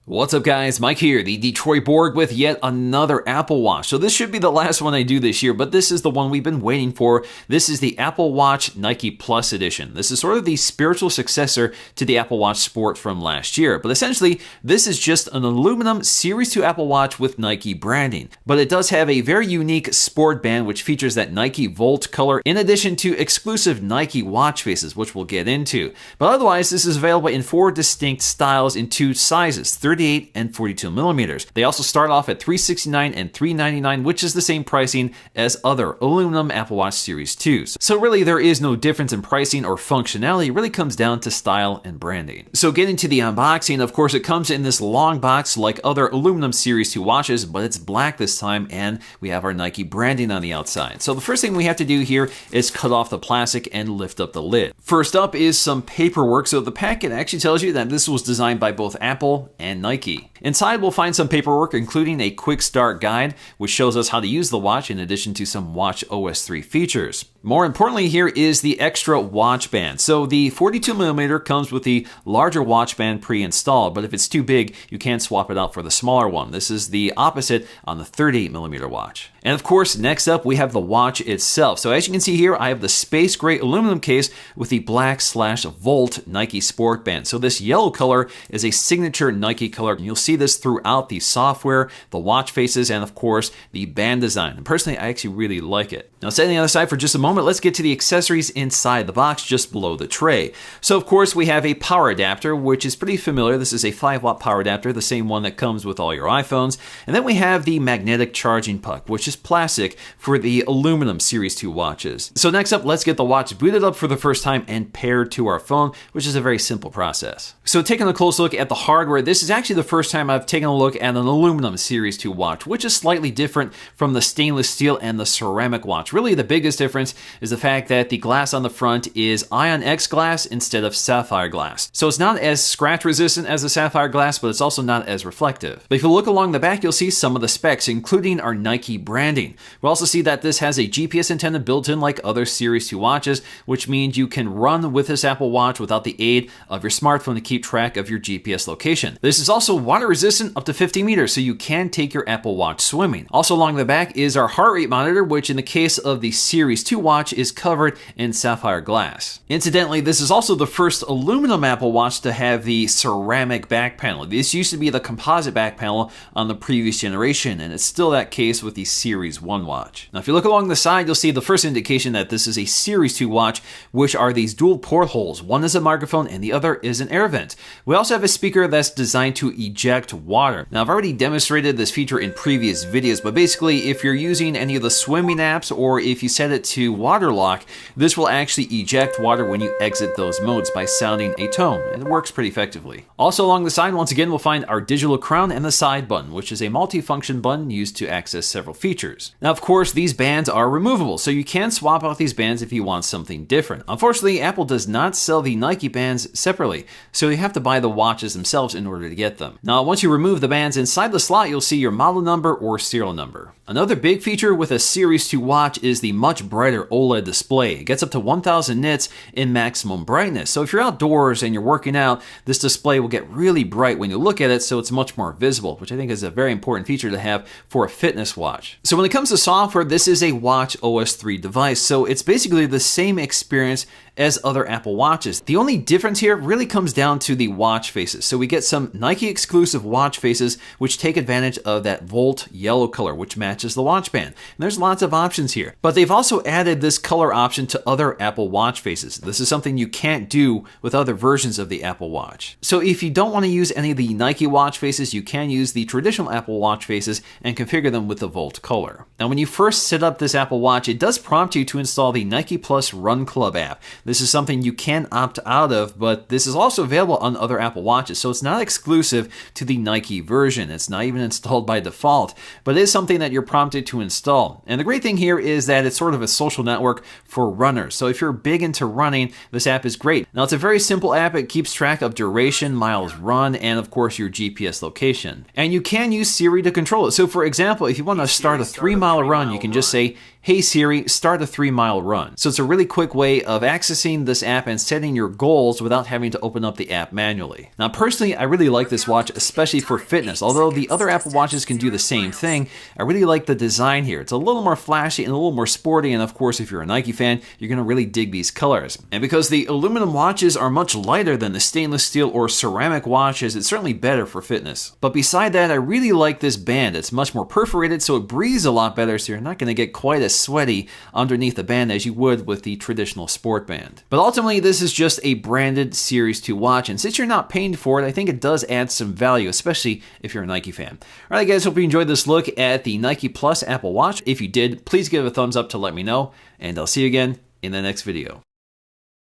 What's up guys, Mike here, the Detroit Borg with yet another Apple Watch. So this should be the last one I do this year, but this is the one we've been waiting for. This is the Apple Watch Nike Plus Edition. This is sort of the spiritual successor to the Apple Watch Sport from last year, but essentially this is just an aluminum Series 2 Apple Watch with Nike branding. But it does have a very unique sport band which features that Nike Volt color in addition to exclusive Nike watch faces, which we'll get into. But otherwise, this is available in 4 distinct styles in 2 sizes, 38 and 42 millimeters. They also start off at $369 and $399, which is the same pricing as other aluminum Apple Watch Series 2s. So really there is no difference in pricing or functionality. It really comes down to style and branding. So getting to the unboxing, of course it comes in this long box like other aluminum Series 2 watches, but it's black this time and we have our Nike branding on the outside. So the first thing we have to do here is cut off the plastic and lift up the lid. First up is some paperwork. So the packet actually tells you that this was designed by both Apple and Nike. Inside we'll find some paperwork including a quick start guide which shows us how to use the watch in addition to some watch OS 3 features. More importantly here is the extra watch band. So the 42mm comes with the larger watch band pre-installed, but if it's too big you can swap it out for the smaller one. This is the opposite on the 38mm watch. And of course, next up we have the watch itself. So as you can see here, I have the space gray aluminum case with the black/Volt Nike sport band. So this yellow color is a signature Nike color. And you'll see this throughout the software, the watch faces, and of course, the band design. And personally, I actually really like it. Now setting the other side for just a moment, let's get to the accessories inside the box just below the tray. So of course, we have a power adapter, which is pretty familiar. This is a 5-watt power adapter, the same one that comes with all your iPhones. And then we have the magnetic charging puck, which is plastic for the aluminum Series 2 watches. So next up, let's get the watch booted up for the first time and paired to our phone, which is a very simple process. So taking a close look at the hardware, this is actually the first time I've taken a look at an aluminum Series 2 watch, which is slightly different from the stainless steel and the ceramic watch. Really, the biggest difference is the fact that the glass on the front is Ion X glass instead of sapphire glass. So it's not as scratch resistant as the sapphire glass, but it's also not as reflective. But if you look along the back, you'll see some of the specs, including our Nike branding. We'll also see that this has a GPS antenna built in like other Series 2 watches, which means you can run with this Apple Watch without the aid of your smartphone to keep track of your GPS location. This is also water resistant up to 50 meters, so you can take your Apple Watch swimming. Also along the back is our heart rate monitor, which in the case of the Series 2 watch is covered in sapphire glass. Incidentally, this is also the first aluminum Apple Watch to have the ceramic back panel. This used to be the composite back panel on the previous generation, and it's still that case with the Series 1 watch. Now, if you look along the side, you'll see the first indication that this is a Series 2 watch, which are these dual portholes. One is a microphone and the other is an air vent. We also have a speaker that's designed to eject water. Now, I've already demonstrated this feature in previous videos, but basically, if you're using any of the swimming apps or if you set it to water lock, this will actually eject water when you exit those modes by sounding a tone, and it works pretty effectively. Also along the side, once again, we'll find our digital crown and the side button, which is a multi-function button used to access several features. Now, of course, these bands are removable, so you can swap out these bands if you want something different. Unfortunately, Apple does not sell the Nike bands separately, so you have to buy the watches themselves in order to get them. Now, once you remove the bands, inside the slot, you'll see your model number or serial number. Another big feature with a Series 2 watch is the much brighter OLED display. It gets up to 1000 nits in maximum brightness. So if you're outdoors and you're working out, this display will get really bright when you look at it, so it's much more visible, which I think is a very important feature to have for a fitness watch. So when it comes to software, this is a watch OS 3 device, so it's basically the same experience as other Apple Watches. The only difference here really comes down to the watch faces. So we get some Nike exclusive watch faces which take advantage of that Volt yellow color, which matches the watch band. And there's lots of options here, but they've also added this color option to other Apple Watch faces. This is something you can't do with other versions of the Apple Watch. So if you don't want to use any of the Nike watch faces, you can use the traditional Apple Watch faces and configure them with the Volt color. Now, when you first set up this Apple Watch, it does prompt you to install the Nike Plus Run Club app. This is something you can opt out of, but this is also available on other Apple Watches, so it's not exclusive to the Nike version. It's not even installed by default, but it is something that you're prompted to install. And the great thing here is that it's sort of a social network for runners. So if you're big into running, this app is great. Now, it's a very simple app. It keeps track of duration, miles run, and of course your GPS location. And you can use Siri to control it. So for example, if you want to start a 3-mile run, you can just say, "Hey Siri, start a 3-mile run." So it's a really quick way of accessing accessing this app and setting your goals without having to open up the app manually. Now, personally, I really like this watch, especially for fitness. Although the other Apple Watches can do the same thing, I really like the design here. It's a little more flashy and a little more sporty, and of course, if you're a Nike fan, you're going to really dig these colors. And because the aluminum watches are much lighter than the stainless steel or ceramic watches, it's certainly better for fitness. But beside that, I really like this band. It's much more perforated, so it breathes a lot better, so you're not going to get quite as sweaty underneath the band as you would with the traditional sport band. But ultimately, this is just a branded Series 2 watch, and since you're not paying for it, I think it does add some value, especially if you're a Nike fan. Alright guys, hope you enjoyed this look at the Nike Plus Apple Watch. If you did, please give it a thumbs up to let me know, and I'll see you again in the next video.